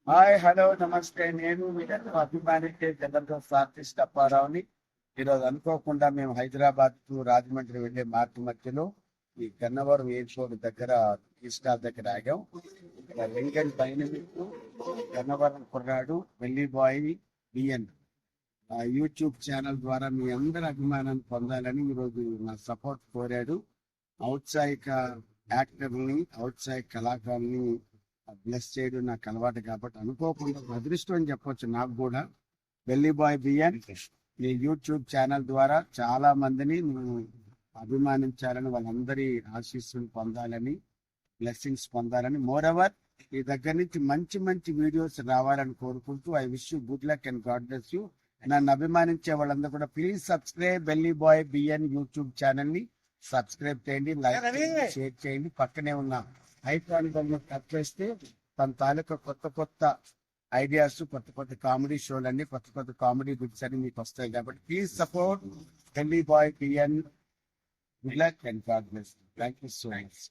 Hi hello నమస్తే. నేను మీ అభిమానించే జబర్దస్త్ ఆర్టిస్ట్ అప్పారావుని. ఈరోజు అనుకోకుండా మేము హైదరాబాద్ టు రాజమండ్రి వెళ్లే మార్గ మధ్యలో ఈ గన్నవరం ఎయిర్పోర్ట్ దగ్గర టీ స్టాల్ దగ్గర ఆగాం. ఇక్కడ లింగన్ పైన గన్నవరం కుర్రాడు వెల్లి బాయ్ బిఎన్ యూట్యూబ్ ఛానల్ ద్వారా మీ అందరి అభిమానాన్ని పొందాలని ఈరోజు నా సపోర్ట్ కోరాడు. ఔత్సాహిక యాక్టర్ని, ఔత్సాహిక కళాకారుల్ని బ్లెస్ చేయడం నాకు అలవాటు కాబట్టి అనుకోకుండా ఒక అదృష్టం అని చెప్పొచ్చు నాకు కూడా. బెల్లీ బాయ్ బిఎన్ మీ యూట్యూబ్ ఛానల్ ద్వారా చాలా మందిని నువ్వు అభిమానించాలని, వాళ్ళందరి ఆశీస్సులు పొందాలని, బ్లెస్సింగ్స్ పొందాలని, మోర్ ఎవర్ ఈ దగ్గర నుంచి మంచి మంచి వీడియోస్ రావాలని కోరుకుంటూ I wish you good luck and god bless you. నన్ను అభిమానించే వాళ్ళందరూ కూడా please subscribe belly boy BN YouTube channel ని సబ్స్క్రైబ్ చేయండి, లైక్ చేయండి, షేర్ చేయండి. పక్కనే ఉన్న ఐకాన్ బటన్ టచ్ చేస్తే తన తాలూకా కొత్త కొత్త ఐడియాస్, కొత్త కొత్త కామెడీ షోలు అన్ని, కొత్త కొత్త కామెడీ బిట్స్ అన్ని మీకు వస్తాయి. కాబట్టి please support belly boy BN. Good luck and god bless. Thank you so much.